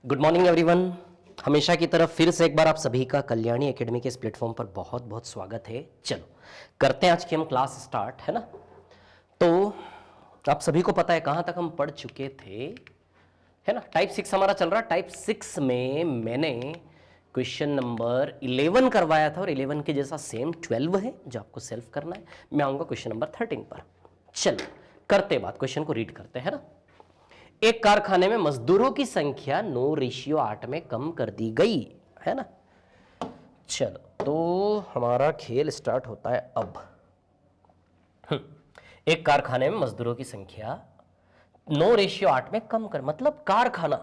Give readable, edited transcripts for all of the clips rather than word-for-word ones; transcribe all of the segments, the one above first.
Good morning everyone. हमेशा की तरफ फिर से एक बार आप सभी का कल्याणी एकेडमी के इस प्लेटफॉर्म पर बहुत बहुत स्वागत है। चलो करते हैं आज की हम क्लास स्टार्ट, है ना। तो आप सभी को पता है कहाँ तक हम पढ़ चुके थे, है ना। टाइप 6 हमारा चल रहा है। टाइप 6 में मैंने क्वेश्चन नंबर 11 करवाया था और 11 के जैसा सेम 12 है जो आपको सेल्फ करना है। मैं आऊँगा क्वेश्चन नंबर 13 पर। चलो करते बात, क्वेश्चन को रीड करते हैं ना। एक कारखाने में मजदूरों की संख्या 9:8 में कम कर दी गई, है ना। चलो तो हमारा खेल स्टार्ट होता है अब। एक कारखाने में मजदूरों की संख्या 9:8 में कम कर, मतलब कारखाना,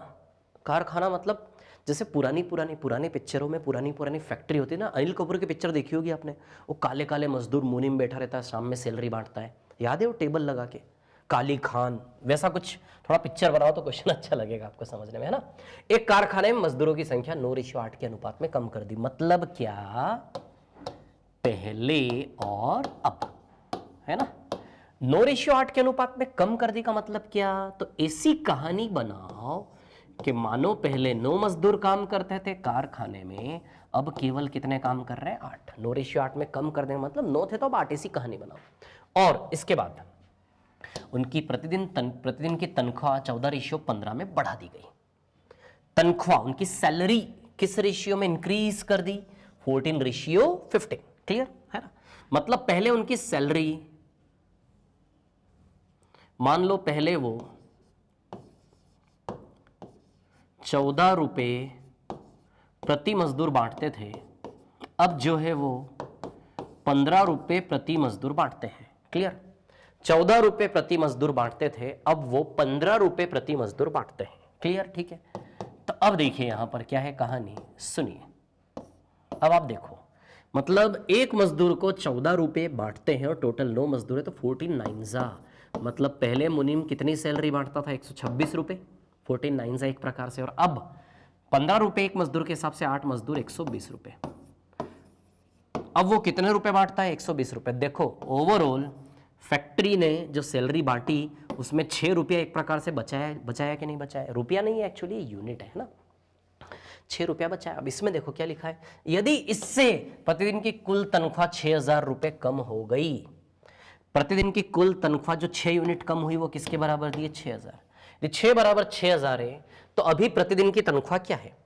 कारखाना मतलब जैसे पुरानी पिक्चरों में पुरानी फैक्ट्री होती है ना। अनिल कपूर की पिक्चर देखी होगी आपने, वो काले काले मजदूर मुनि में बैठा रहता है, शाम में सैलरी बांटता है, याद है वो टेबल लगा के, काली खान। वैसा कुछ थोड़ा पिक्चर बनाओ तो क्वेश्चन अच्छा लगेगा आपको समझने में, है ना। एक कारखाने में मजदूरों की संख्या 9:8 के अनुपात में कम कर दी, मतलब क्या, पहले और अब, है ना। 9:8 के अनुपात में कम कर दी का मतलब क्या, तो ऐसी कहानी बनाओ कि मानो पहले 9 मजदूर काम करते थे कारखाने में, अब केवल कितने काम कर रहे हैं, 8। 9:8 में कम कर देंगे मतलब 9 थे तो अब 8, ऐसी कहानी बनाओ। और इसके बाद उनकी प्रतिदिन की तनख्वाह 14:15 में बढ़ा दी गई। तनख्वाह, उनकी सैलरी किस रेशियो में इंक्रीज कर दी, 14:15। क्लियर है ना। मतलब पहले उनकी सैलरी, मान लो पहले वो 14 रुपए प्रति मजदूर बांटते थे, अब जो है वो 15 रुपए प्रति मजदूर बांटते हैं। क्लियर। 14 रुपए प्रति मजदूर बांटते थे, अब वो 15 रुपए प्रति मजदूर बांटते हैं। क्लियर, ठीक है। तो अब देखिए यहां पर क्या है कहानी, सुनिए। अब आप देखो, मतलब एक मजदूर को 14 रुपए बांटते हैं और टोटल 9 मजदूर है तो 14 9 मतलब पहले मुनीम कितनी सैलरी बांटता था, 126 रुपए, 14 9 एक प्रकार से। और अब 15 रुपए एक मजदूर के हिसाब से 8 मजदूर 120 रुपए। अब वो कितने रुपए बांटता है, 120 रुपए। देखो ओवरऑल फैक्ट्री ने जो सैलरी बांटी उसमें 6 रुपया एक प्रकार से बचाया कि नहीं बचाया, रुपया नहीं है एक्चुअली, यूनिट है ना। 6 रुपया बचाया। अब इसमें देखो क्या लिखा है, यदि इससे प्रतिदिन की कुल तनख्वाह 6,000 रुपए कम हो गई, प्रतिदिन की कुल तनख्वाह जो 6 यूनिट कम हुई वो किसके बराबर दी है, 6,000। यदि 6 बराबर 6,000 है तो अभी प्रतिदिन की तनख्वाह क्या है,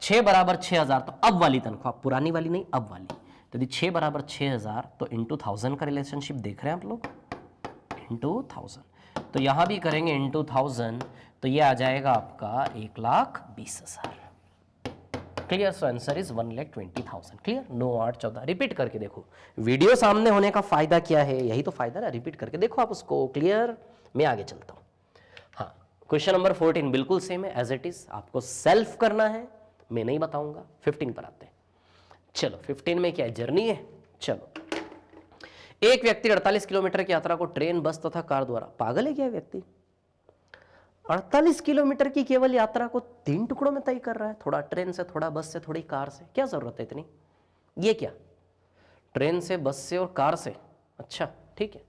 6 बराबर 6,000, तो अब वाली तनख्वाह, पुरानी वाली नहीं अब वाली। तो यदि 6 बराबर 6,000 तो इंटू 1000 का रिलेशनशिप देख रहे हैं आप लोग, इंटू 1000। तो यहां भी करेंगे इंटू 1000 तो ये आ जाएगा आपका 1,20,000। Clear. So answer is 1,20,000। Clear. 9 8 14 repeat करके देखो, वीडियो सामने होने का फायदा क्या है, यही तो फायदा ना, रिपीट करके देखो आप उसको। क्लियर। मैं आगे चलता हूं। हाँ, क्वेश्चन नंबर 14 बिल्कुल सेम है एज इट इज, आपको सेल्फ करना है, मैं नहीं बताऊंगा। 15 पर आते हैं। चलो 15 में क्या है, जर्नी है। चलो, एक व्यक्ति 48 किलोमीटर की यात्रा को ट्रेन, बस तथा कार द्वारा, पागल है क्या व्यक्ति, 48 किलोमीटर की केवल यात्रा को 3 टुकड़ों में तय कर रहा है, थोड़ा ट्रेन से, थोड़ा बस से, थोड़ी कार से। क्या जरूरत है इतनी, ये क्या, ट्रेन से, बस से और कार से, अच्छा ठीक है,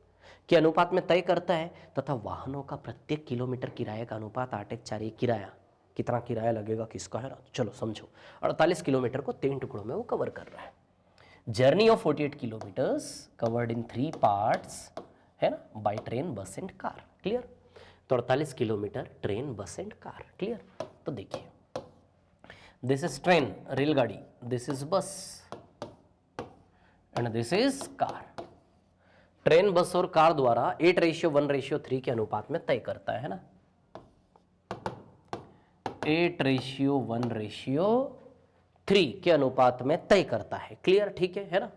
के अनुपात में तय करता है तथा वाहनों का प्रत्येक किलोमीटर किराए का अनुपात 8:4। किराया, कितना किराया लगेगा किसका, है ना। चलो समझो, 48 किलोमीटर को 3 टुकड़ों में वो कवर कर रहा है। Journey of 48 kilometres covered in 3 parts, है ना, बाय ट्रेन, बस एंड कार। क्लियर। तो 48 किलोमीटर ट्रेन, बस एंड कार। क्लियर। तो देखिए, दिस इज ट्रेन, रेलगाड़ी, दिस इज बस and this is car. Train, बस और कार द्वारा 8:1:3 के अनुपात में तय करता है ना, 8:1:3 के अनुपात में तय करता है। क्लियर, ठीक है ना।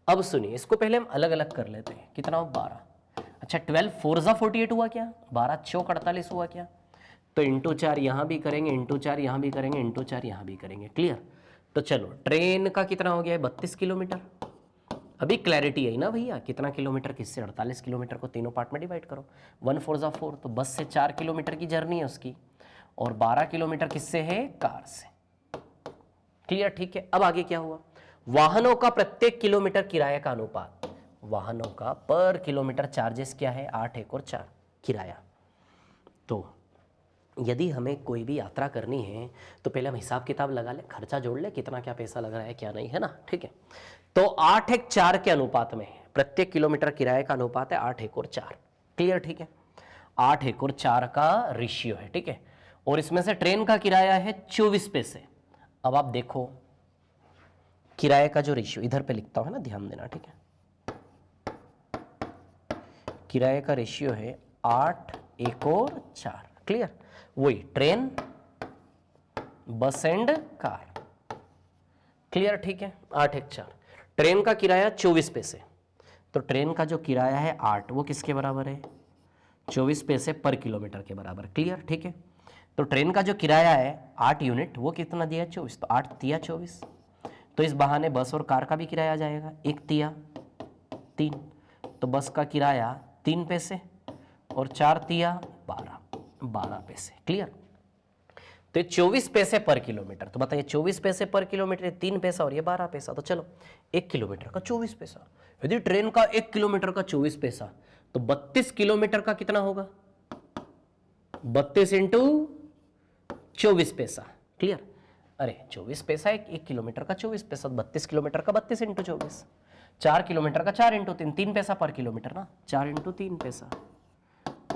अब सुनिए, इसको पहले हम अलग अलग कर लेते हैं। कितना हो, 12। अच्छा 12 4 48 हुआ क्या, 12 चौक 48 हुआ क्या, तो इंटू 4 यहां भी करेंगे, इंटू 4 यहां भी करेंगे, इंटू 4 यहां भी करेंगे। क्लियर। तो चलो ट्रेन का कितना हो गया है, 32 किलोमीटर। अभी क्लैरिटी है ना भैया, कितना किलोमीटर किससे, 48 किलोमीटर को तीनों पार्ट में डिवाइड करो, 1 4 4, तो बस से 4 किलोमीटर की जर्नी है उसकी, और 12 किलोमीटर किससे है, कार से। क्लियर, ठीक है। अब आगे क्या हुआ, वाहनों का प्रत्येक किलोमीटर किराए का अनुपात, वाहनों का पर किलोमीटर चार्जेस क्या है, 8 1 और 4 किराया। तो यदि हमें कोई भी यात्रा करनी है तो पहले हम हिसाब किताब लगा ले, खर्चा जोड़ ले, कितना क्या पैसा लग रहा है क्या नहीं, है ना, ठीक है। तो 8:1:4 के अनुपात में प्रत्येक किलोमीटर किराए का अनुपात है 8:1:4, क्लियर, ठीक है। 8:1:4 का रेशियो है, ठीक है। और इसमें से ट्रेन का किराया है 24 पैसे। अब आप देखो किराए का जो रेशियो इधर पे लिखता हूं, है ना, ध्यान देना, ठीक है। किराए का रेशियो है 8:1:4, क्लियर। वही ट्रेन, बस एंड कार, क्लियर, ठीक है। 8:1:4 ट्रेन का किराया 24 पैसे, तो ट्रेन का जो किराया है 8, वो किसके बराबर है, 24 पैसे पर किलोमीटर के बराबर, क्लियर, ठीक है। तो ट्रेन का जो किराया है 8 यूनिट, वो कितना दिया है 24, तो 8 तिया 24। तो इस बहाने बस और कार का भी किराया जाएगा, 1 तिया 3, तो बस का किराया 3 पैसे और 4 तिया 12 पैसे, क्लियर। तो ये 24 पैसे पर किलोमीटर, तो बताइए 24 पैसे पर किलोमीटर, 3 पैसा और ये 12 पैसा, तो चलो 1 किलोमीटर का 24 पैसा। यदि ट्रेन का 1 किलोमीटर का 24 पैसा, तो 32 किलोमीटर का कितना होगा, 32 इंटू 24 पैसा, क्लियर। अरे 24 पैसा 1 किलोमीटर का 24 पैसा, 32 किलोमीटर का 32 इंटू 24, 4 किलोमीटर का 4 इंटू 3, 3 पैसा पर किलोमीटर ना, 4 इंटू 3 पैसा,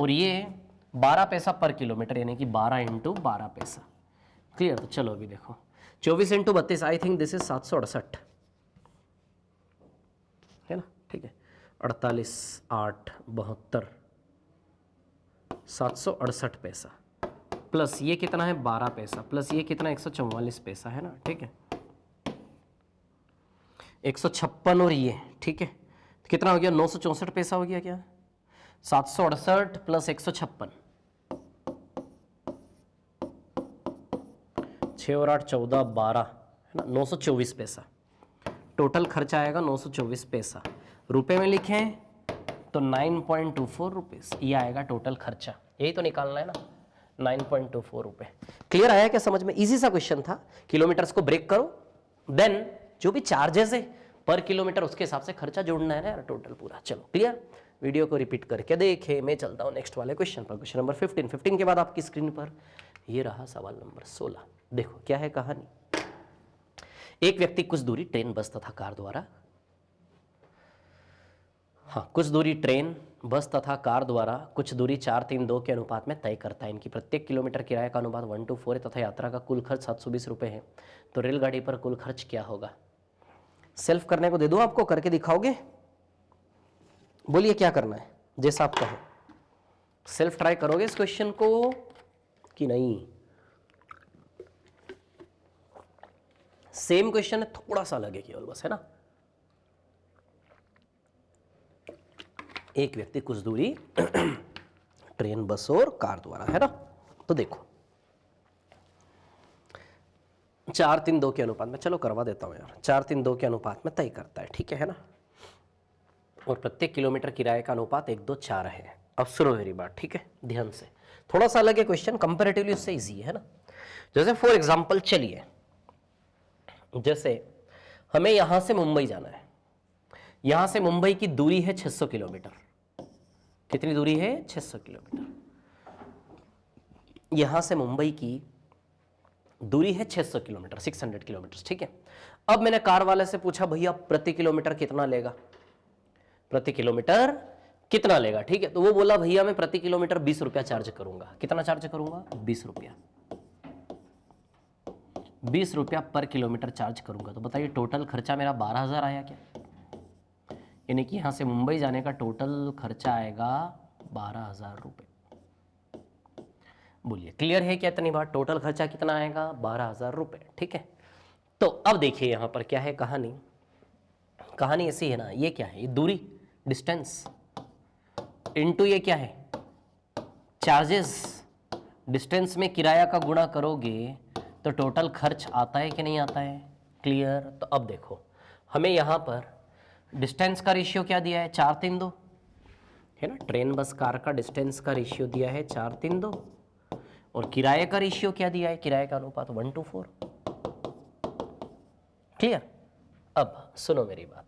और ये 12 पैसा पर किलोमीटर, यानी कि 12 इंटू 12 पैसा, क्लियर। तो चलो अभी देखो 24 into 32, I think this is 768, है ना, ठीक है। 48 8 72 768 पैसा, प्लस ये कितना है 12 पैसा, प्लस ये कितना 144 पैसा, है ना, ठीक है। 156 और ये, ठीक है, तो कितना हो गया 964 पैसा हो गया क्या, 768 प्लस 156, 6 और 8 14 12, है ना, 924 पैसा टोटल खर्चा आएगा, 924 पैसा। रुपए में लिखें तो 9.24 रुपीस, ये आएगा टोटल खर्चा, यही तो निकालना है ना, 9.24 रुपए। क्लियर आया क्या समझ में? इजी सा क्वेश्चन था। किलोमीटर्स को ब्रेक करो, देन जो भी चार्जेस है पर किलोमीटर उसके हिसाब से खर्चा जोड़ना है ना यार, टोटल पूरा। चलो क्लियर, वीडियो को रिपीट करके देखें। मैं चलता हूं नेक्स्ट वाले क्वेश्चन पर, क्वेश्चन नंबर 15 के बाद आपकी स्क्रीन पर ये रहा सवाल नंबर 16। देखो क्या है कहानी। एक व्यक्ति कुछ दूरी ट्रेन, बस तथा कार द्वारा, हाँ, कुछ दूरी ट्रेन, बस तथा कार द्वारा कुछ दूरी 4-3-2 के अनुपात में तय करता है। इनकी प्रत्येक किलोमीटर किराए का अनुपात 1:4 है तथा यात्रा का कुल खर्च 720 रुपये है। तो रेलगाड़ी पर कुल खर्च क्या होगा? सेल्फ करने को दे दूं आपको, करके दिखाओगे? बोलिए क्या करना है, जैसा आप कहो। सेल्फ ट्राई करोगे इस क्वेश्चन को कि नहीं? सेम क्वेश्चन है, थोड़ा सा अलग है केवल, बस, है ना। एक व्यक्ति कुछ दूरी ट्रेन, बस और कार द्वारा, है ना। तो देखो 4-3-2 के अनुपात में, चलो करवा देता हूं यार, 4-3-2 के अनुपात में तय करता है, ठीक है ना। और प्रत्येक किलोमीटर किराए का अनुपात 1:2:4 है। अब सुनो मेरी बात, ठीक है, ध्यान से। थोड़ा सा अलग है क्वेश्चन, कंपैरेटिवली उससे इजी है ना। जैसे फॉर एग्जांपल, चलिए जैसे हमें यहां से मुंबई जाना है, यहां से मुंबई की दूरी है 600 किलोमीटर। कितनी दूरी है? 600 किलोमीटर। यहां से मुंबई की दूरी है 600 किलोमीटर, 600 किलोमीटर, ठीक है। अब मैंने कार वाले से पूछा, भैया प्रति किलोमीटर कितना लेगा, प्रति किलोमीटर कितना लेगा, ठीक है। तो वो बोला, भैया मैं प्रति किलोमीटर 20 रुपया चार्ज करूंगा। कितना चार्ज करूंगा? 20 रुपया, 20 रुपया पर किलोमीटर चार्ज करूंगा। तो बताइए टोटल खर्चा मेरा 12,000 आया क्या? यानी कि यहां से मुंबई जाने का टोटल खर्चा आएगा 12,000 रुपये। बोलिए क्लियर है क्या? इतनी बात, टोटल खर्चा कितना आएगा? 12,000 रुपये, ठीक है। तो अब देखिए यहां पर क्या है कहानी। कहानी ऐसी है ना, ये क्या है? ये दूरी, डिस्टेंस, इनटू ये क्या है? चार्जेस। डिस्टेंस में किराया का गुणा करोगे तो टोटल खर्च आता है कि नहीं आता है? क्लियर। तो अब देखो हमें यहां पर डिस्टेंस का रेशियो क्या दिया है? 4-3-2, है ना। ट्रेन, बस, कार का डिस्टेंस का रेशियो दिया है 4-3-2, और किराए का रेशियो क्या दिया है? किराए का अनुपात 1:4। क्लियर। अब सुनो मेरी बात,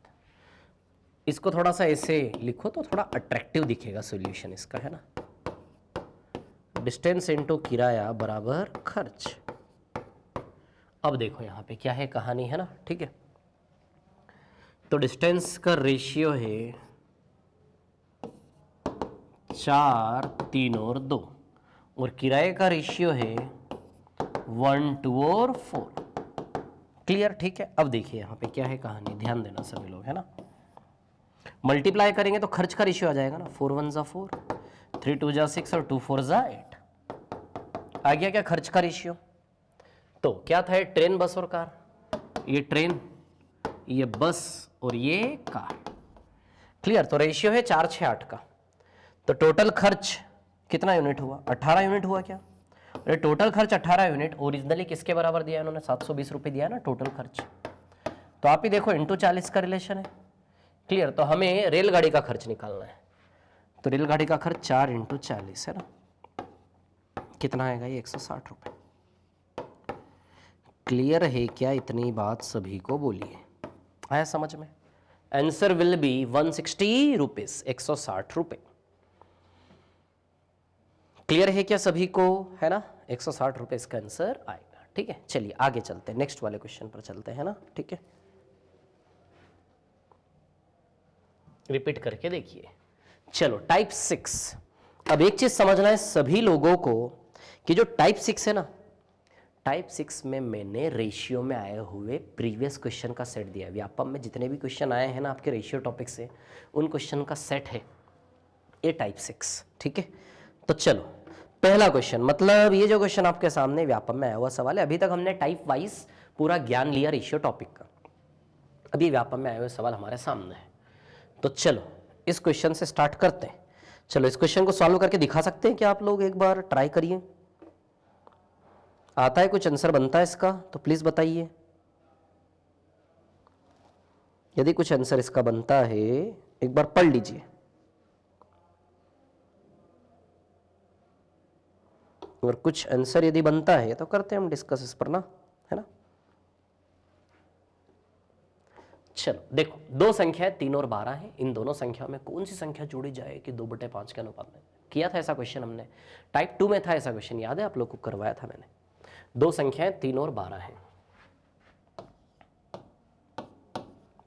इसको थोड़ा सा ऐसे लिखो तो थोड़ा अट्रैक्टिव दिखेगा सॉल्यूशन इसका, है ना। डिस्टेंस इंटू किराया बराबर खर्च। अब देखो यहाँ पे क्या है कहानी, है ना, ठीक है। तो डिस्टेंस का रेशियो है 4, 3 और 2, और किराए का रेशियो है 1, 2 और 4। क्लियर, ठीक है। अब देखिए यहाँ पे क्या है कहानी, ध्यान देना सभी लोग, है ना। मल्टीप्लाई करेंगे तो खर्च का रेशियो आ जाएगा ना, 4 1 = 4, 3 2 = 6 और 2 4 = 8। आ गया क्या खर्च का रेशियो। तो क्या था, ट्रेन, बस और कार। ये ट्रेन, ये बस और ये कार। क्लियर। तो रेशियो है 4 6 8 का। तो टोटल खर्च कितना यूनिट हुआ, 18 यूनिट हुआ क्या। अरे टोटल खर्च 18 यूनिट, ओरिजिनली किसके बराबर दिया इन्होंने, 720 रुपये दिया ना टोटल खर्च। तो आप ही देखो इंटू 40 का रिलेशन है। क्लियर। तो हमें रेलगाड़ी का खर्च निकालना है, तो रेलगाड़ी का खर्च 4 × 40 है ना, कितना आएगा ये 160 रुपये। क्लियर है क्या, इतनी बात सभी को बोलिए, आया समझ में। आंसर विल बी 160 रुपीज, 160 रुपये। क्लियर है क्या सभी को, है ना, 160 रुपये इसका आंसर आएगा। ठीक है, चलिए आगे चलते हैं, नेक्स्ट वाले क्वेश्चन पर चलते हैं ना, ठीक है। रिपीट करके देखिए। चलो टाइप 6। अब एक चीज समझना है सभी लोगों को कि जो टाइप 6 है ना, टाइप 6 में मैंने रेशियो में आए हुए प्रीवियस क्वेश्चन का सेट दिया है। व्यापम में जितने भी क्वेश्चन आए हैं ना आपके रेशियो टॉपिक से, उन क्वेश्चन का सेट है ये टाइप 6, ठीक है। तो चलो पहला क्वेश्चन, मतलब ये जो क्वेश्चन आपके सामने व्यापम में आया हुआ सवाल है। अभी तक हमने टाइप वाइज पूरा ज्ञान लिया रेशियो टॉपिक का, अभी व्यापम में आए हुए सवाल हमारे सामने है। तो चलो इस क्वेश्चन से स्टार्ट करते हैं। चलो इस क्वेश्चन को सॉल्व करके दिखा सकते हैं क्या आप लोग, एक बार ट्राई करिए। आता है कुछ आंसर बनता है इसका तो प्लीज बताइए। यदि कुछ आंसर इसका बनता है एक बार पढ़ लीजिए, और कुछ आंसर यदि बनता है तो करते हैं हम डिस्कस इस पर ना, है ना। चलो देखो, दो संख्याएं 3 और 12 है। इन दोनों संख्याओं में कौन सी संख्या जोड़ी जाए कि 2/5 के अनुपात में। किया था ऐसा क्वेश्चन हमने, टाइप 2 में था ऐसा क्वेश्चन, याद है आप लोग को, करवाया था मैंने। दो संख्याएं 3 और 12 है,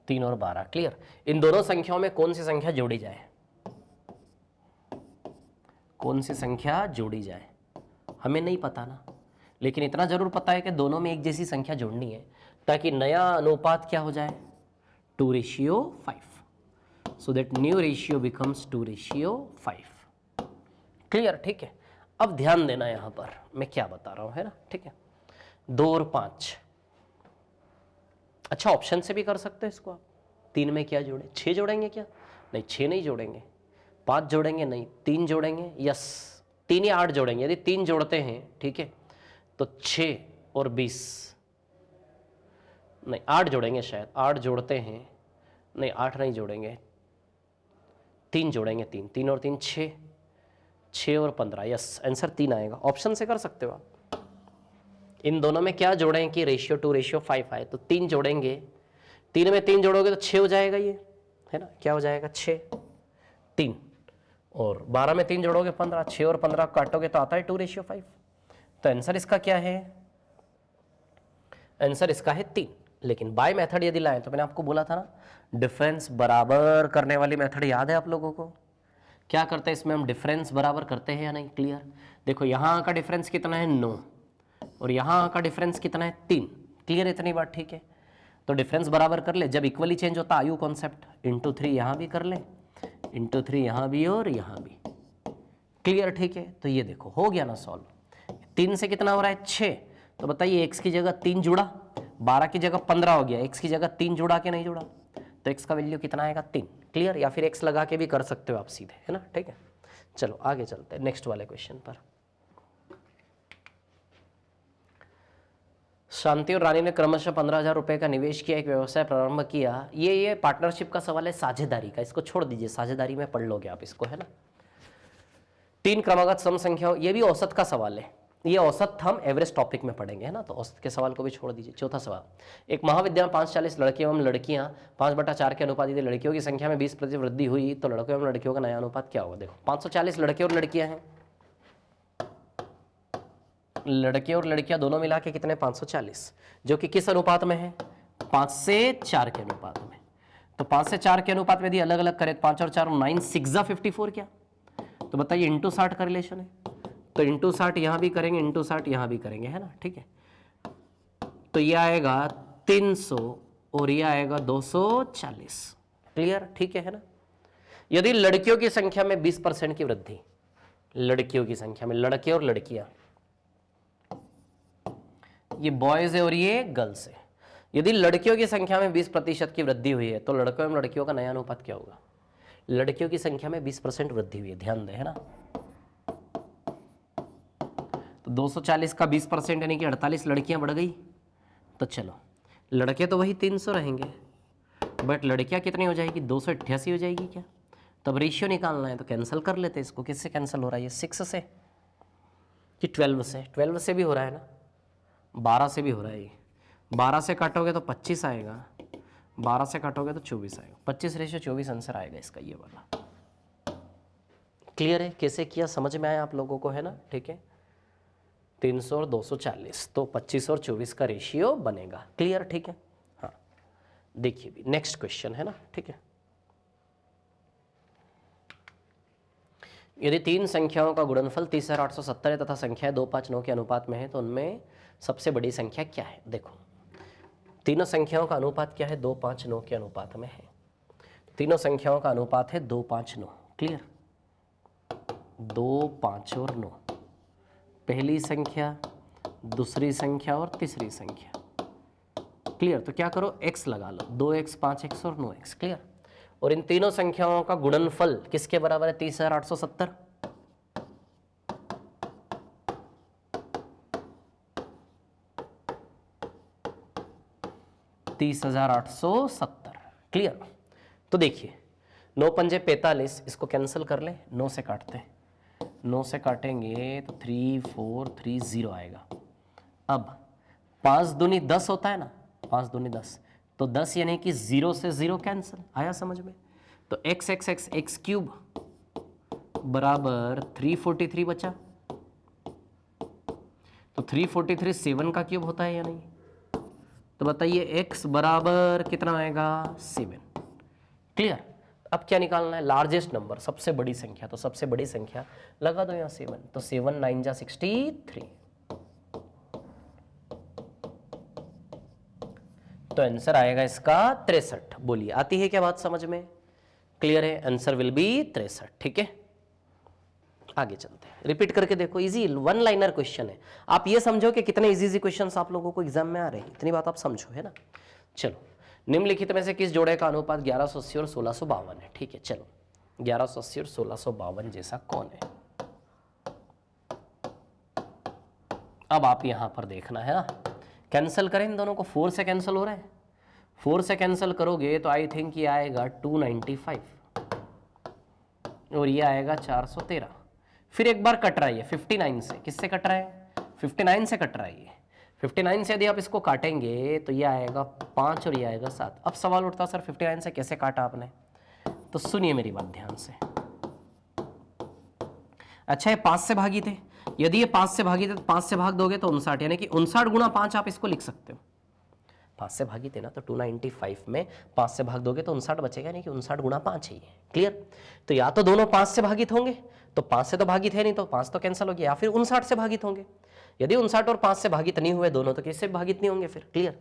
3 और 12। क्लियर। इन दोनों संख्याओं में कौन सी संख्या जोड़ी जाए, कौन सी संख्या जोड़ी जाए, हमें नहीं पता ना, लेकिन इतना जरूर पता है कि दोनों में एक जैसी संख्या जोड़नी है ताकि नया अनुपात क्या हो जाए, 2:5, so that new ratio becomes 2:5। Clear, ठीक है। अब ध्यान देना यहां पर मैं क्या बता रहा हूं, है ना, ठीक है। 2 और 5, अच्छा ऑप्शन से भी कर सकते हैं इसको आप। 3 में क्या जोड़े, 6 जोड़ेंगे क्या, नहीं 6 नहीं जोड़ेंगे। 5 जोड़ेंगे, नहीं 3 जोड़ेंगे, यस 3 या 8 जोड़ेंगे। यदि 3 जोड़ते हैं, ठीक है, तो 6 और 20, नहीं 8 जोड़ेंगे शायद, 8 जोड़ते हैं, नहीं 8 नहीं जोड़ेंगे, 3 जोड़ेंगे, 3 और 3 6, 6 और 15, यस आंसर 3 आएगा। ऑप्शन से कर सकते हो आप। इन दोनों में क्या जोड़ें कि रेशियो 2:5 आए, तो 3 जोड़ेंगे, 3 में 3 जोड़ोगे तो 6 हो जाएगा ये, है ना, क्या हो जाएगा 6, 3, और 12 में 3 जोड़ोगे 15, 6 और 15 काटोगे तो आता है 2:5। तो आंसर इसका क्या है, आंसर इसका है 3। लेकिन बाय मेथड यदि लाएं तो मैंने आपको बोला था ना, डिफरेंस बराबर करने वाली मेथड याद है आप लोगों को। क्या करते हैं इसमें हम, डिफरेंस बराबर करते हैं या नहीं। क्लियर। देखो यहाँ का डिफरेंस कितना है 9, और यहाँ का डिफरेंस कितना है 3। क्लियर, इतनी बात ठीक है। तो डिफरेंस बराबर कर ले, जब इक्वली चेंज होता आयु कॉन्सेप्ट, इंटू 3 यहाँ भी कर ले, इंटू 3 यहाँ भी और यहाँ भी। क्लियर, ठीक है। तो ये देखो हो गया ना सॉल्व। 3 से कितना हो रहा है 6, तो बताइए x की जगह 3 जुड़ा, 12 की जगह 15 हो गया, x की जगह 3 जुड़ा के नहीं जुड़ा, तो x का वैल्यू कितना आएगा 3। क्लियर, या फिर x लगा के भी कर सकते हो आप सीधे, है ना, ठीक है। चलो आगे चलते हैं नेक्स्ट वाले क्वेश्चन पर। शांति और रानी ने क्रमशः 15,000 रुपए का निवेश किया, एक व्यवसाय प्रारंभ किया। ये पार्टनरशिप का सवाल है, साझेदारी का, इसको छोड़ दीजिए, साझेदारी में पढ़ लोगे आप इसको, है ना। 3 क्रमागत सम संख्याओं, ये भी औसत का सवाल है, ये औसत हम एवरेज टॉपिक में पढ़ेंगे, है ना, तो औसत के सवाल को भी छोड़ दीजिए। चौथा सवाल, एक महाविद्यालय में 540 लड़के एवं लड़कियां 5/4 के अनुपात, यदि लड़कियों की संख्या में 20% वृद्धि हुई तो लड़कों एवं लड़कियों का नया अनुपात क्या होगा। देखो 540 लड़के और लड़कियां हैं, लड़के और लड़कियां दोनों मिला के कितने 540, जो कि किस अनुपात में है 5 से 4 के अनुपात में। तो 5 से 4 के अनुपात में यदि अलग अलग करें 5 और 4 9 6 54 क्या, तो बताइए इंटू 60 का रिलेशन है, तो इंटू 60 यहां भी करेंगे, इंटू 60 यहां भी करेंगे, है ना, ठीक है। तो ये आएगा 300 और ये आएगा 240, क्लियर, ठीक है ना। यदि लड़कियों की संख्या में 20% की वृद्धि, लड़कियों की संख्या में, लड़के और लड़कियां, ये बॉयज है और ये गर्ल्स है, यदि लड़कियों की संख्या में 20% की वृद्धि हुई है तो लड़कों एवं लड़कियों का नया अनुपात क्या होगा। लड़कियों की संख्या में 20% वृद्धि हुई है, ध्यान दें, है ना। तो 240 का 20% यानी कि 48 लड़कियां बढ़ गई। तो चलो लड़के तो वही 300 रहेंगे, बट लड़कियां कितनी हो जाएगी 288 हो जाएगी क्या। तब रेशियो निकालना है तो कैंसिल कर लेते हैं इसको। किससे कैंसिल हो रहा है ये, 6 से कि 12 से। 12 से भी हो रहा है ना, 12 से भी हो रहा है ये। 12 से काटोगे तो 25 आएगा, 12 से काटोगे तो 24 आएगा। 25:24 आंसर आएगा इसका, ये वाला। क्लियर है कैसे किया, समझ में आया आप लोगों को, है ना, ठीक है। 300 और 240, तो 25 और 24 का रेशियो बनेगा, क्लियर, ठीक है। हाँ देखिए भी नेक्स्ट क्वेश्चन है ना, ठीक है। यदि तीन संख्याओं का गुणनफल 30,870 है तथा संख्याएं 2, 5, 9 के अनुपात में है तो उनमें सबसे बड़ी संख्या क्या है। देखो तीनों संख्याओं का अनुपात क्या है, 2, 5, 9 के अनुपात में है। तीनों संख्याओं का अनुपात है 2, 5, 9, क्लियर। 2, 5 और 9, पहली संख्या, दूसरी संख्या और तीसरी संख्या, क्लियर। तो क्या करो, x लगा लो, 2x, 5x और 9x, क्लियर। और इन तीनों संख्याओं का गुणनफल किसके बराबर है, 30,870। क्लियर। तो देखिए 9 पंजे 45, इसको कैंसिल कर ले, 9 से काटते हैं, 9 से काटेंगे तो 3430 आएगा। अब 5 दूनी 10 होता है ना, 5 दूनी 10, तो 10 यानी कि 0 से 0 कैंसिल, आया समझ में। तो x क्यूब बराबर 343 बचा। तो 343 7 का क्यूब होता है या नहीं, तो बताइए x बराबर कितना आएगा 7, क्लियर। अब क्या निकालना है, लार्जेस्ट नंबर, सबसे बड़ी संख्या। तो सबसे बड़ी संख्या लगा दो यहाँ 7, तो 7 9 जा 63, तो आंसर आएगा इसका 63। बोलिए आती है क्या बात समझ में, क्लियर है, आंसर विल बी 63, ठीक है। आगे चलते हैं, रिपीट करके देखो, इजी 1 लाइनर क्वेश्चन है। आप ये समझो कि कितने इजी क्वेश्चंस आप लोगों को एग्जाम में आ रहे हैं, इतनी बात आप समझो, है ना। चलो निम्नलिखित में से किस जोड़े का अनुपात 1180 और 1652 है, ठीक है। चलो 1180 और 1652 जैसा कौन है, अब आप यहां पर देखना है ना। कैंसिल करें इन दोनों को, 4 से कैंसिल हो रहा है, 4 से कैंसिल करोगे तो आई थिंक ये आएगा 295 और ये आएगा 413। फिर एक बार कट रहा है 59 से, किससे कट रहा है, 59 से कट रहा है ये। 59 से यदि आप इसको काटेंगे तो ये आएगा 5 और ये आएगा 7। अब सवाल उठता सर 59 से कैसे काटा आपने, तो सुनिए मेरी बात ध्यान से। अच्छा ये 5 से भागी थे, यदि ये 5 से भागी थे तो 5 से भाग दोगे तो 59, यानी कि 59 गुणा 5 आप इसको लिख सकते हो। 5 से भागी थे ना, तो 295 में 5 से भाग दोगे तो 59 बचेगा, यानी कि 59 गुणा 5 है ये, क्लियर। तो या तो दोनों 5 से भागित होंगे, तो 5 से तो भागित है नहीं, तो 5 तो कैंसिल हो गया, या फिर 59 से भागित होंगे। यदि 59 और 5 से भागित नहीं हुए दोनों, तो किससे भागित नहीं होंगे फिर, क्लियर।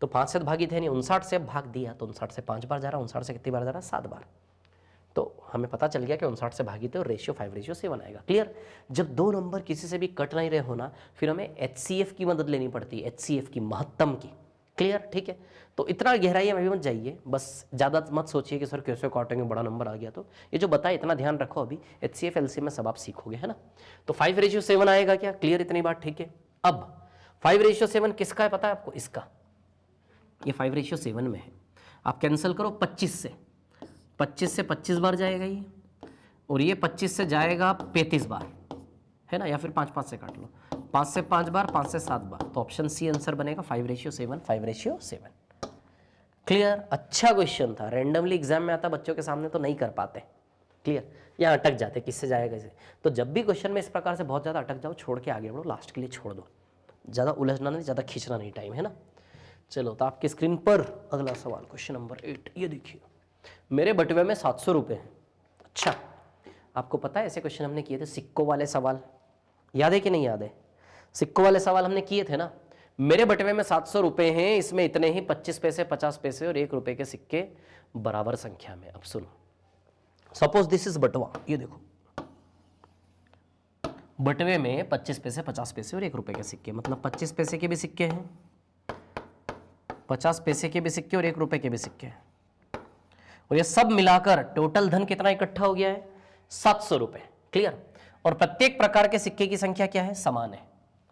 तो 5 से भागित है नहीं, 59 से भाग दिया, तो 59 से 5 बार जा रहा, 59 से कितनी बार जा रहा, 7 बार। तो हमें पता चल गया कि 59 से भागित है और रेशियो 5:7 आएगा, क्लियर। जब दो नंबर किसी से भी कट नहीं रहे होना, फिर हमें HCF की मदद लेनी पड़ती है, HCF की, महत्तम की, क्लियर, ठीक है। तो इतना गहराई में भी मत जाइए, बस ज़्यादा मत सोचिए कि सर कैसे काटेंगे, बड़ा नंबर आ गया। तो ये जो बताए इतना ध्यान रखो, अभी HCF LCM में सब आप सीखोगे, है ना। तो 5:7 आएगा क्या, क्लियर, इतनी बात, ठीक है। अब 5:7 किसका है पता है आपको, इसका, ये 5:7 में है। आप कैंसिल करो 25 से, 25 से 25 बार जाएगा ये, और ये 25 से जाएगा 35 बार, है ना, या फिर 5 से काट लो, 5 से 5 बार, 5 से 7 बार, तो ऑप्शन सी आंसर बनेगा 5:7, 5:7, क्लियर। अच्छा क्वेश्चन था, रैंडमली एग्जाम में आता, बच्चों के सामने तो नहीं कर पाते, क्लियर, यहाँ अटक जाते किससे जाएगा इसे। तो जब भी क्वेश्चन में इस प्रकार से बहुत ज़्यादा अटक जाओ, छोड़ के आगे बढ़ो, लास्ट के लिए छोड़ दो, ज़्यादा उलझना नहीं, ज़्यादा खींचना नहीं टाइम, है ना। चलो तो आपकी स्क्रीन पर अगला सवाल क्वेश्चन नंबर 8, ये देखिए, मेरे बटुए में 700 रुपये हैं। अच्छा, आपको पता है ऐसे क्वेश्चन हमने किए थे, सिक्कों वाले सवाल, याद है कि नहीं याद है? सिक्कों वाले सवाल हमने किए थे ना। मेरे बटुए में 700 रुपये हैं, इसमें इतने ही 25 पैसे, 50 पैसे और 1 रुपये के सिक्के बराबर संख्या में। अब सुनो, सपोज दिस इज बटवा, ये देखो, बटवे में 25 पैसे, 50 पैसे और 1 रुपये के सिक्के, मतलब 25 पैसे के भी सिक्के हैं, 50 पैसे के भी सिक्के और 1 रुपये के भी सिक्के हैं, और ये सब मिलाकर टोटल धन कितना इकट्ठा हो गया है? 700 रुपये। क्लियर। और प्रत्येक प्रकार के सिक्के की संख्या क्या है? समान है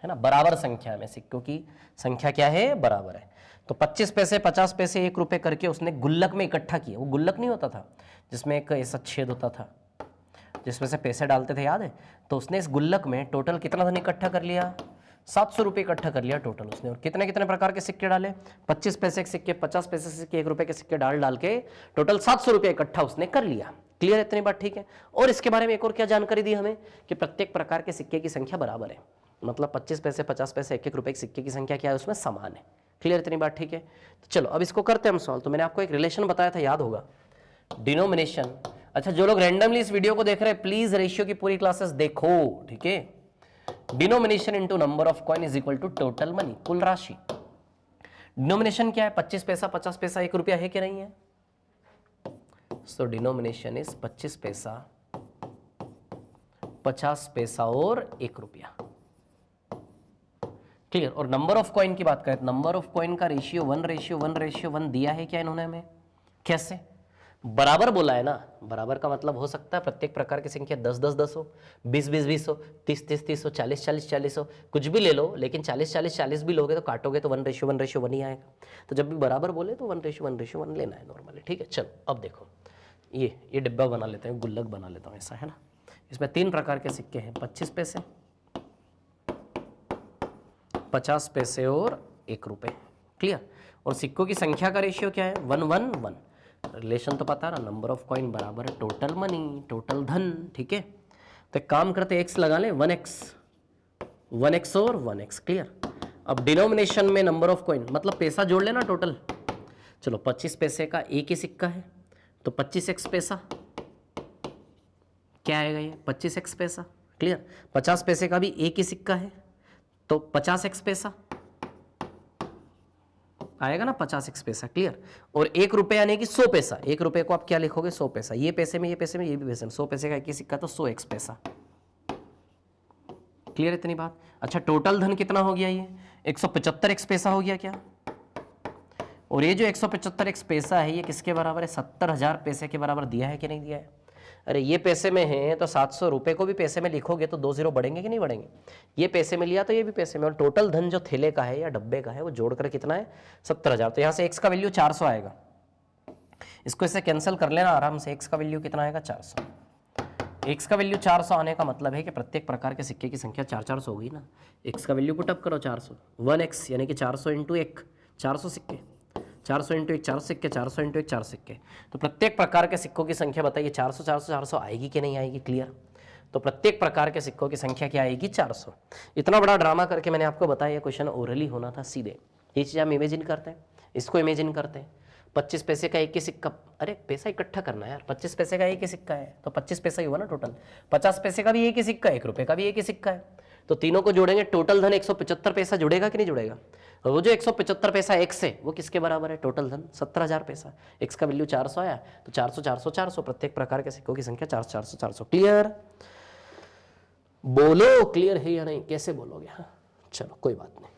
ना, बराबर संख्या में सिक्कों की संख्या क्या है? बराबर है। तो 25 पैसे, 50 पैसे, 1 रुपये करके उसने गुल्लक में इकट्ठा किया। वो गुल्लक नहीं होता था जिसमें एक ऐसा छेद होता था जिसमें से पैसे डालते थे, याद है? तो उसने इस गुल्लक में टोटल कितना धन इकट्ठा कर लिया? 700 रुपये इकट्ठा कर लिया टोटल उसने। और कितने कितने प्रकार के सिक्के डाले? 25 पैसे के सिक्के, 50 पैसे के सिक्के, 1 रुपये के सिक्के डाल के टोटल 700 रुपये इकट्ठा उसने कर लिया। क्लियर है इतनी बात? ठीक है। और इसके बारे में एक और क्या जानकारी दी हमें कि प्रत्येक प्रकार के सिक्के की संख्या बराबर है, मतलब 25 पैसे, 50 पैसे, 1 रुपये के सिक्के की संख्या क्या है? उसमें समान है। क्लियर इतनी बात? ठीक है। तो चलो अब इसको करते हैं हम सॉल्व। तो मैंने आपको एक रिलेशन बताया था, याद होगा, डिनोमिनेशन। अच्छा, जो लोग रैंडमली इस वीडियो को देख रहे हैं, प्लीज रेशियो की पूरी क्लासेस देखो, ठीक है। Denomination into number of coin is equal to total money, कुल राशि। डिनोमिनेशन क्या है? 25 पैसा, 50 पैसा, 1 रुपया है कि नहीं है? सो डिनोमिनेशन इज 25 पैसा, 50 पैसा और 1 रुपया। क्लियर। और नंबर ऑफ कॉइन की बात करें, नंबर ऑफ कॉइन का रेशियो 1:1:1 दिया है क्या इन्होंने हमें? कैसे? बराबर बोला है ना। बराबर का मतलब हो सकता है प्रत्येक प्रकार की संख्या 10-10-10 हो, 20-20-20 हो, 30-30-30 हो, 40-40-40 हो, कुछ भी ले लो, लेकिन 40-40-40 भी लोगे तो काटोगे तो 1:1:1 ही आएगा। तो जब भी बराबर बोले तो 1:1:1 लेना है नॉर्मली। ठीक है। चलो अब देखो, ये डिब्बा बना लेते हैं, गुल्लक बना लेता हूँ ऐसा, है ना। इसमें 3 प्रकार के सिक्के हैं, 25 पैसे, 50 पैसे और 1 रुपये। क्लियर। और सिक्कों की संख्या का रेशियो क्या है? 1:1:1। रिलेशन तो पता है ना, नंबर ऑफ कॉइन बराबर है टोटल मनी, टोटल धन। ठीक है। तो एक काम करते, एक्स लगा लें, 1x और 1x। क्लियर। अब डिनोमिनेशन में नंबर ऑफ कॉइन मतलब पैसा जोड़ लेना टोटल। चलो 25 पैसे का एक ही सिक्का है तो 25x पैसा, क्या आएगा ये? 25x पैसा। क्लियर। 50 पैसे का भी एक ही सिक्का है तो 50x पैसा आएगा ना, 50x पैसा। क्लियर। और 1 रुपये यानी कि 100 पैसा, 1 रुपये को आप क्या लिखोगे? 100 पैसा। ये पैसे में, ये पैसे में, ये भी पैसे में, 100 पैसे का एक ही सिक्का तो 100x पैसा। क्लियर इतनी बात? अच्छा, टोटल धन कितना हो गया? ये 175x पैसा हो गया क्या? और ये जो 175x पैसा है ये किसके बराबर है? 70,000 पैसे के बराबर दिया है कि नहीं दिया है? अरे ये पैसे में है तो 700 रुपये को भी पैसे में लिखोगे तो 2 0 बढ़ेंगे कि नहीं बढ़ेंगे? ये पैसे में लिया तो ये भी पैसे में, और टोटल धन जो थैले का है या डब्बे का है वो जोड़कर कितना है? 70,000। तो यहाँ से x का वैल्यू 400 आएगा। इसको इससे कैंसिल कर लेना आराम से। x का वैल्यू कितना आएगा? 400। x का वैल्यू 400 आने का मतलब है कि प्रत्येक प्रकार के सिक्के की संख्या 4-400 होगी ना। x का वैल्यू पुटअप करो 400, 1x यानी कि 400 इंटू 1, 400 सिक्के, 400 इंटू 1 4 सिक्के, 400 इंटू 1 4 सिक्के। तो प्रत्येक प्रकार के सिक्कों की संख्या बताइए 400 400 400 आएगी कि नहीं आएगी? क्लियर। तो प्रत्येक प्रकार के सिक्कों की संख्या क्या आएगी? 400। इतना बड़ा ड्रामा करके मैंने आपको बताया, क्वेश्चन ओरली होना था सीधे। ये चीज़ हम इमेजिन करते हैं, इसको इमेजिन करते हैं। 25 पैसे का एक ही सिक्का, अरे पैसा इकट्ठा करना है यार, 25 पैसे का एक ही सिक्का है तो 25 पैसा ही हुआ ना टोटल। 50 पैसे का भी एक ही सिक्का, 1 रुपये का भी एक ही सिक्का है, तो तीनों को जोड़ेंगे टोटल धन 175 पैसा जुड़ेगा कि नहीं जुड़ेगा? और वो जो 175 पैसा x है वो किसके बराबर है? टोटल धन 70,000 पैसा। x का वैल्यू 400 आया तो 400 400 400, प्रत्येक प्रकार के सिक्कों की संख्या 400 400 400। क्लियर? बोलो क्लियर है या नहीं? कैसे बोलोगे? हाँ चलो कोई बात नहीं,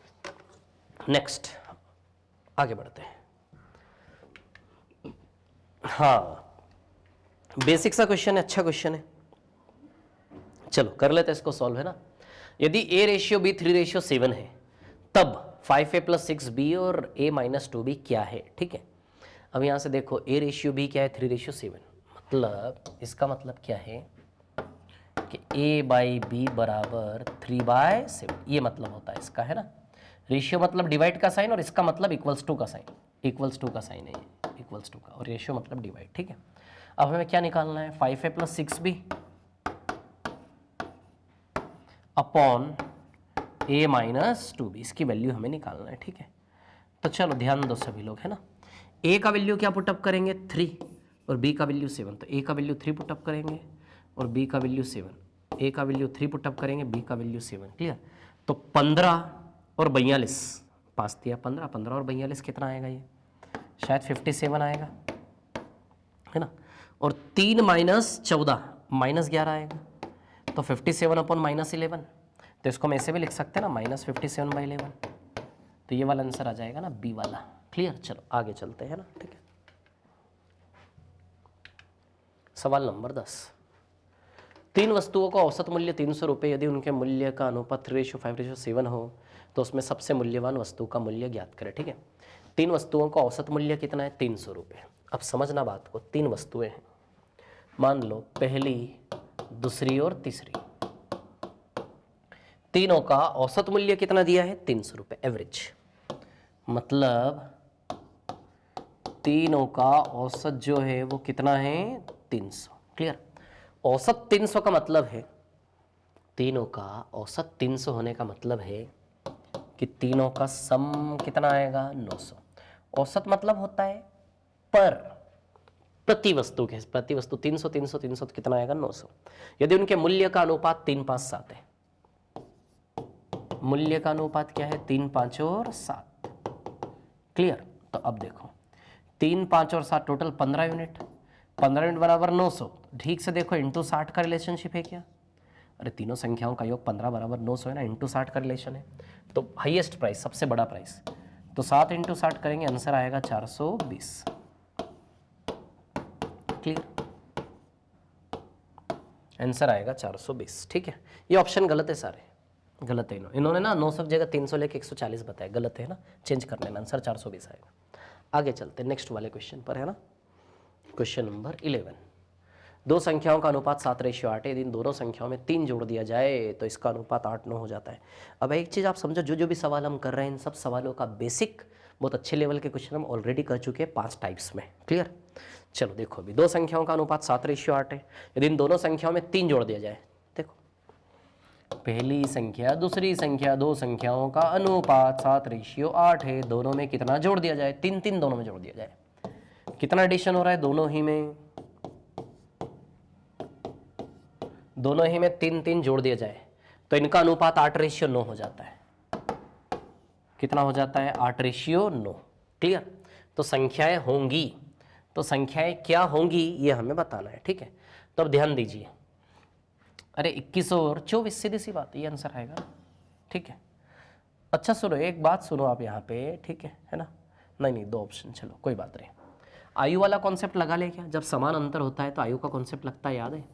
नेक्स्ट आगे बढ़ते हैं। हाँ बेसिक सा क्वेश्चन है, अच्छा क्वेश्चन है, चलो कर लेते हैं इसको सॉल्व, है ना। यदि a/b 3:7 है तब 5a + 6b और a-2b क्या है? ठीक है। अब यहाँ से देखो a/b क्या है? 3:7। मतलब इसका मतलब क्या है कि a/b बराबर 3/7, ये मतलब होता है इसका, है ना। रेशियो मतलब डिवाइड का साइन और इसका मतलब इक्वल्स टू का साइन, इक्वल्स टू का साइन है, इक्वल्स टू का, और रेशियो मतलब डिवाइड। ठीक है। अब हमें क्या निकालना है, 5a + 6b upon a - 2b, इसकी वैल्यू हमें निकालना है। ठीक है, तो चलो ध्यान दो सभी लोग, है ना। a का वैल्यू क्या पुटअप करेंगे, 3, और b का वैल्यू 7, तो a का वैल्यू 3 पुटअप करेंगे और b का वैल्यू 7, a का वैल्यू 3 पुटअप करेंगे, b का वैल्यू 7। क्लियर। तो 15 और 42, 5 दिया 15, 15 और 42 कितना आएगा, ये शायद 57 आएगा, है ना। और 3 - 14 -11 आएगा, तो 57 अपॉन -11, तो इसको हम ऐसे भी लिख सकते हैं ना, -57/11, तो ये वाला आंसर आ जाएगा ना, बी वाला। क्लियर। चलो आगे चलते हैं ना। ठीक है, सवाल नंबर 10। 3 वस्तुओं का औसत मूल्य 300 रुपये, यदि उनके मूल्य का अनुपात 3:5:7 हो तो उसमें सबसे मूल्यवान वस्तु का मूल्य ज्ञात करें। ठीक है, 3 वस्तुओं का औसत मूल्य कितना है, 300 रुपये। अब समझना बात को, 3 वस्तुएं हैं, मान लो पहली, दूसरी और तीसरी, तीनों का औसत मूल्य कितना दिया है, 300 रुपये एवरेज, मतलब तीनों का औसत जो है वो कितना है, 300। क्लियर। औसत 300 का मतलब है, तीनों का औसत 300 होने का मतलब है कि तीनों का सम कितना आएगा, 900। औसत मतलब होता है पर प्रति वस्तु के, प्रति वस्तु 300 300 300 तो कितना आएगा, 900। यदि उनके मूल्य का अनुपात 3, 5, 7 है, मूल्य का अनुपात क्या है, 3, 5 और 7। क्लियर। तो अब देखो 3, 5 और 7 टोटल 15 यूनिट, 15 यूनिट बराबर 900। ठीक से देखो इंटू 60 का रिलेशनशिप है क्या, अरे तीनों संख्याओं का योग 15 बराबर 900 है ना, इंटू 60 का रिलेशन है, तो हाईएस्ट प्राइस, सबसे बड़ा प्राइस, तो 7 × 60 करेंगे, आंसर आएगा 420। क्लियर, आंसर आएगा 420। ठीक है, ये ऑप्शन गलत है, सारे गलत है, इन्होंने ना 900 की जगह 300 लेके 140 बताया, गलत है ना, चेंज कर लेना, आंसर 420 आएगा। आगे चलते हैं नेक्स्ट वाले क्वेश्चन पर, है ना। Question number 11। दो संख्याओं का अनुपात 7:8 है, यदि इन दोनों संख्याओं में 3 जोड़ दिया जाए तो इसका अनुपात 8:9 हो जाता है। अब एक चीज़ आप समझो, जो भी सवाल हम कर रहे हैं, इन सब सवालों का बेसिक बहुत अच्छे लेवल के क्वेश्चन हम ऑलरेडी कर चुके हैं 5 टाइप्स में। क्लियर। चलो देखो, अभी दो संख्याओं का अनुपात 7:8 है, यदि इन दोनों संख्याओं में 3 जोड़ दिया जाए, देखो पहली संख्या दूसरी संख्या, दो संख्याओं का अनुपात 7:8 है, दोनों में कितना जोड़ दिया जाए, 3 3 दोनों में जोड़ दिया जाए, कितना एडिशन हो रहा है, दोनों ही में 3 3 जोड़ दिया जाए तो इनका अनुपात 8:9 हो जाता है। कितना हो जाता है, 8:9। क्लियर। तो संख्याएं होंगी, तो संख्याएं क्या होंगी ये हमें बताना है। ठीक है, तो अब ध्यान दीजिए, अरे 21 और 24, सीधी सी बात, ये आंसर आएगा। ठीक है, अच्छा सुनो, एक बात सुनो आप यहाँ पे, ठीक है ना, नहीं 2 ऑप्शन, चलो कोई बात नहीं। आयु वाला कॉन्सेप्ट लगा ले क्या, जब समान अंतर होता है तो आयु का कॉन्सेप्ट लगता है, याद है।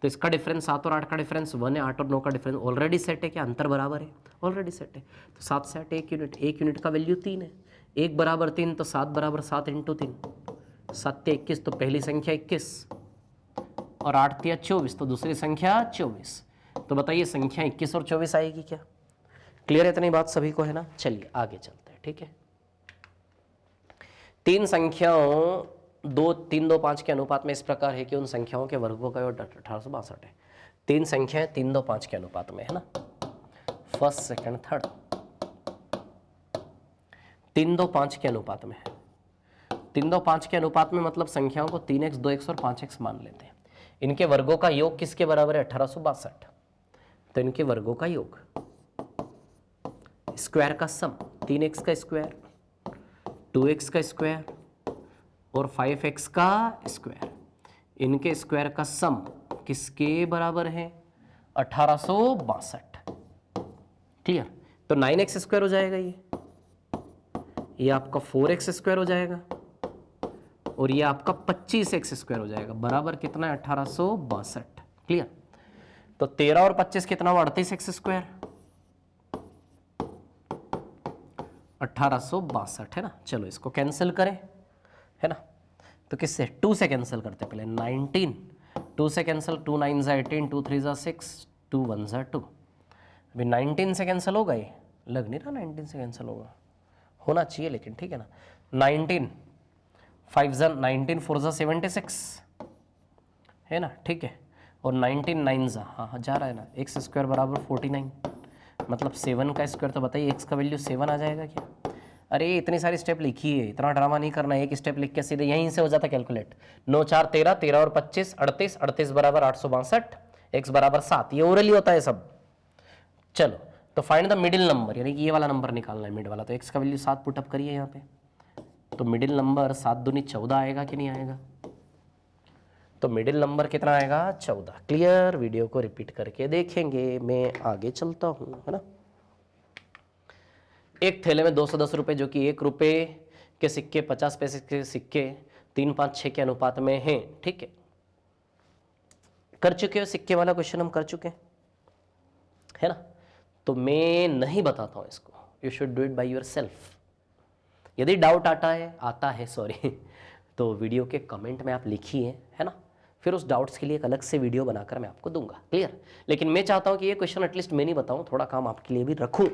तो इसका डिफरेंस 7 और 8 का डिफरेंस 1 है, 8 और 9 का डिफरेंस ऑलरेडी सेट है क्या, अंतर बराबर है, ऑलरेडी सेट है। तो 7 से 8 1 यूनिट, 1 यूनिट का वैल्यू 3 है, 1 बराबर 3, तो 7 बराबर 7 × 3, 7 × 21, तो पहली संख्या 21 और 8 × 24, तो दूसरी संख्या 24। तो बताइए संख्या 21 और 24 आएगी क्या। क्लियर है इतनी बात सभी को, है ना। चलिए आगे चलते हैं। ठीक है, तीन संख्याओं 2, 3, 2, 5 के अनुपात में इस प्रकार है कि उन संख्याओं के वर्गों का योग 1862 है। तीन संख्याएं 3, 2, 5 के अनुपात में, है ना, फर्स्ट सेकंड थर्ड, 3, 2, 5 के अनुपात में है। 3, 2, 5 के अनुपात में मतलब संख्याओं को 3x, 2x और 5x मान लेते हैं। इनके वर्गों का योग किसके बराबर है, 1862। तो इनके वर्गों का योग, स्क्वायर का सम, 3x का स्क्वायर, 2x का स्क्वायर और 5x का स्क्वायर, इनके स्क्वायर का सम किसके बराबर है, 1862। क्लियर। तो 9x स्क्वायर हो जाएगा, ये आपका 4x स्क्वायर हो जाएगा और ये आपका 25x स्क्वायर हो जाएगा, बराबर कितना है, 1862। क्लियर। तो 13 और 25 कितना हुआ, 38x स्क्वायर, 1862, है ना। चलो इसको कैंसिल करें, है ना, तो किससे, 2 से कैंसिल करते हैं पहले, 19, 2 से कैंसिल, 2 9 ज़ा 18, 2 3 ज़ा 6, 2 1 ज़ा 2। अभी 19 से कैंसिल होगा, ये लग नहीं रहा 19 से कैंसिल होगा, होना चाहिए लेकिन, ठीक है ना। 19 5 ज़ा 19, 4 ज़ा 76, है ना, ठीक है। और 19 9 हाँ जा रहा है ना, एक्स स्क्वायर बराबर 49, मतलब 7 का स्क्वायर, तो बताइए एक्स का वैल्यू 7 आ जाएगा क्या? अरे इतनी सारी स्टेप लिखी है, इतना ड्रामा नहीं करना, एक स्टेप लिख के सीधे यहीं से हो जाता कैलकुलेट। 9 4 13, 13 और 25 38, 38 बराबर 862, एक्स बराबर 7, ये ओरली होता है सब। चलो तो फाइंड द मिडिल नंबर, यानी कि ये वाला नंबर निकालना है मिड वाला, तो एक्स का वैल्यू 7 पुटअप करिए यहाँ पे, तो मिडिल नंबर 7 दूनी 14 आएगा कि नहीं आएगा? तो मिडिल नंबर कितना आएगा? 14। क्लियर? वीडियो को रिपीट करके देखेंगे, मैं आगे चलता हूँ, है ना। एक थैले में 210 रुपए जो कि 1 रुपए के सिक्के 50 पैसे के सिक्के 3 5 6 के अनुपात में हैं, ठीक है। कर चुके हो, सिक्के वाला क्वेश्चन हम कर चुके हैं, है ना। तो मैं नहीं बताता हूं इसको, you should do it by your self. यदि डाउट आता है सॉरी तो वीडियो के कमेंट में आप लिखिए, है ना, फिर उस डाउट्स के लिए एक अलग से वीडियो बनाकर मैं आपको दूंगा। क्लियर? लेकिन मैं चाहता हूं कि ये क्वेश्चन एटलीस्ट मैं नहीं बताऊं, थोड़ा काम आपके लिए भी रखूं,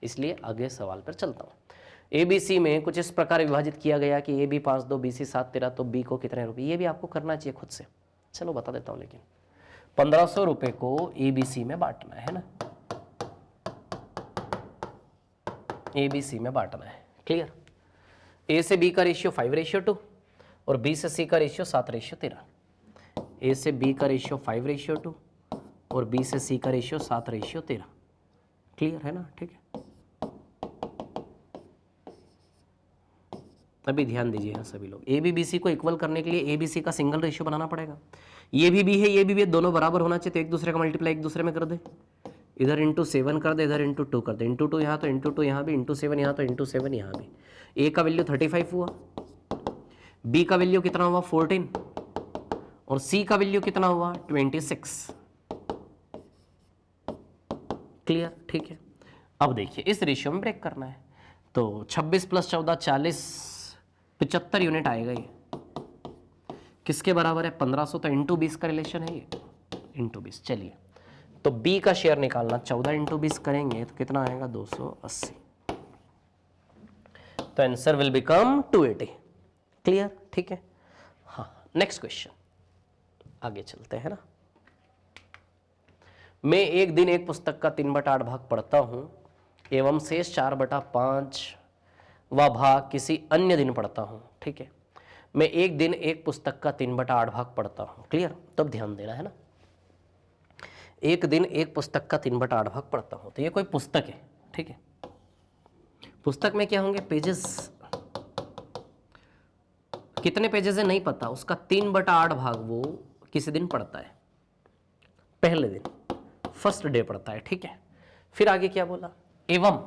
इसलिए आगे सवाल पर चलता हूं। ABC में कुछ इस प्रकार विभाजित किया गया कि AB 5 2, BC 7 13, तो B को कितने रुपए, ये भी आपको करना चाहिए खुद से। चलो बता देता हूं, लेकिन 1500 रुपए को ABC में बांटना है ना, ABC में बांटना है। क्लियर? A से B का रेशियो 5:2 और B से C का रेशियो 7:13। A से B का रेशियो 5:2 और B से C का रेशियो 7:13। क्लियर है ना? ठीक है, अभी ध्यान दीजिए यहाँ सभी लोग। A B B C को इक्वल करने के लिए A B C का सिंगल रेशियो बनाना पड़ेगा। ये भी B है, ये भी B है, दोनों बराबर होना चाहिए, तो एक दूसरे का मल्टीप्लाई एक दूसरे में कर दे, इधर इंटू 7 कर दे, इधर इंटू 2 कर दे, इंटू 2 यहाँ तो इंटू 2 यहाँ भी, इंटू 7 यहाँ तो इंटू 7 यहाँ भी। A का वैल्यू 35 हुआ, B का वैल्यू कितना हुआ 14 और C का वैल्यू कितना हुआ 26। क्लियर? ठीक है। अब देखिए इस रेशियो में ब्रेक करना है, तो 26 + 14 40, 75 यूनिट आएगा। ये किसके बराबर है? 1500, तो इंटू 20 का रिलेशन है ये, इंटू 20। चलिए तो B का शेयर निकालना, 14 इंटू 20 करेंगे तो कितना आएगा 280, तो आंसर विल बिकम 280। क्लियर? ठीक है। हाँ, नेक्स्ट क्वेश्चन आगे चलते हैं ना। मैं एक दिन एक पुस्तक का 3/8 भाग पढ़ता हूं एवं शेष 4/5 व भाग किसी अन्य दिन पढ़ता हूं। ठीक है, मैं एक दिन एक पुस्तक का 3/8 भाग पढ़ता हूं। क्लियर? तब ध्यान देना है ना, एक दिन एक पुस्तक का 3/8 भाग पढ़ता हूं, तो ये कोई पुस्तक है। ठीक है, पुस्तक में क्या होंगे? पेजेस। कितने पेजेस है नहीं पता, उसका 3/8 भाग वो किसी दिन पढ़ता है, पहले दिन, फर्स्ट डे पढ़ता है। ठीक है, फिर आगे क्या बोला? एवं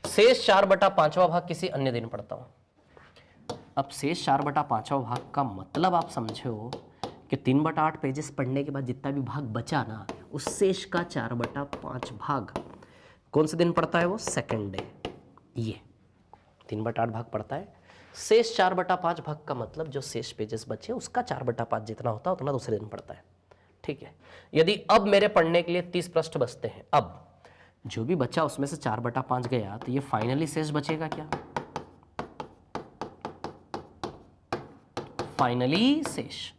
शेष 4/5वां भाग किसी अन्य दिन पढ़ता हूं। अब शेष 4/5वां भाग का मतलब आप समझे हो कि 3/8 पेजेस पढ़ने के बाद जितना भी भाग बचा ना, उस शेष का 4/5 भाग कौन से दिन पढ़ता है? वो सेकंड डे। ये 3/8 भाग पढ़ता है, शेष 4/5 भाग का मतलब जो शेष पेजेस बचे उसका 4/5 जितना होता है उतना दूसरे दिन पढ़ता है। ठीक है, यदि अब मेरे पढ़ने के लिए 30 पृष्ठ बचते हैं, अब जो भी बचा उसमें से 4/5 गया, तो ये फाइनली शेष बचेगा क्या? फाइनली शेष,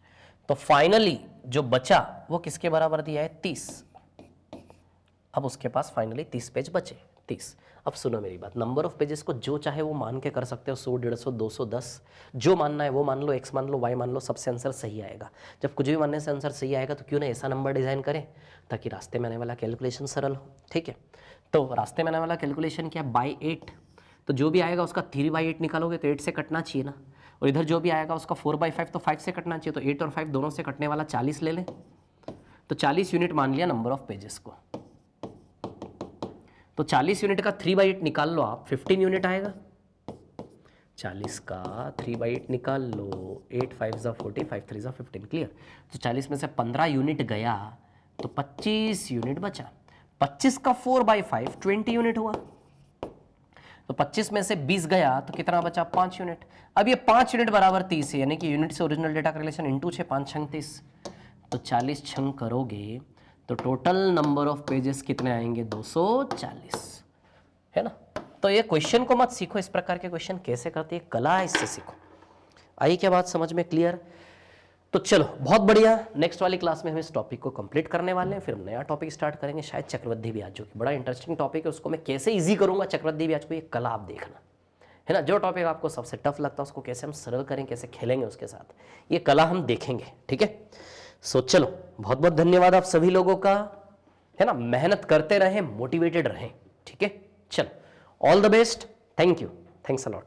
तो फाइनली जो बचा वो किसके बराबर दिया है? 30। अब उसके पास फाइनली 30 पेज बचे, 30। अब सुनो मेरी बात, नंबर ऑफ पेजेस को जो चाहे वो मान के कर सकते हो, 100 150 210, जो मानना है वो मान लो, x मान लो, y मान लो, सबसे आंसर सही आएगा। जब कुछ भी मानने से आंसर सही आएगा तो क्यों ना ऐसा नंबर डिजाइन करें ताकि रास्ते में आने वाला कैलकुलेशन सरल हो। ठीक है, तो रास्ते में आने वाला कैलकुलेशन क्या? बाई 8, तो जो भी आएगा उसका 3/8 निकालोगे तो 8 से कटना चाहिए ना, और इधर जो भी आएगा उसका 4/5 तो 5 से कटना चाहिए, तो 8 और 5 दोनों से कटने वाला 40 ले लें, तो 40 यूनिट मान लिया नंबर ऑफ पेजेस को। तो 40 यूनिट का 3/8 निकाल लो आप, 15 यूनिट आएगा। 40 का 3/8 निकाल लो, 8 5 ज़ा 40, 5 3 ज़ा 15। क्लियर? तो 40 में से 15 यूनिट गया तो 25 यूनिट बचा। 25 का 4/5 20 यूनिट हुआ, तो 25 में से 20 गया तो कितना बचा? 5 यूनिट। अब ये 5 यूनिट बराबर 30 है, यानी कि यूनिट से ओरिजिनल डेटा का रिलेशन इंटू 6, 5 छंग 30, तो 40 छंग करोगे तो टोटल नंबर ऑफ पेजेस कितने आएंगे? 240, है ना। तो ये क्वेश्चन को मत सीखो, इस प्रकार के क्वेश्चन कैसे करते हैं, कला है, इससे सीखो। आई क्या बात समझ में? क्लियर? तो चलो बहुत बढ़िया, नेक्स्ट वाली क्लास में हम इस टॉपिक को कंप्लीट करने वाले हैं, फिर नया टॉपिक स्टार्ट करेंगे, शायद चक्रवृद्धि ब्याज, जो कि बड़ा इंटरेस्टिंग टॉपिक है। उसको मैं कैसे इजी करूंगा चक्रवृद्धि ब्याज को, ये कल आप देखना, है ना। जो टॉपिक आपको सबसे टफ लगता है उसको कैसे हम सरल करें, कैसे खेलेंगे उसके साथ, ये कला हम देखेंगे, ठीक है। सो चलो बहुत बहुत धन्यवाद आप सभी लोगों का, है ना। मेहनत करते रहें, मोटिवेटेड रहें, ठीक है। चलो all the best, thank you, thanks a lot.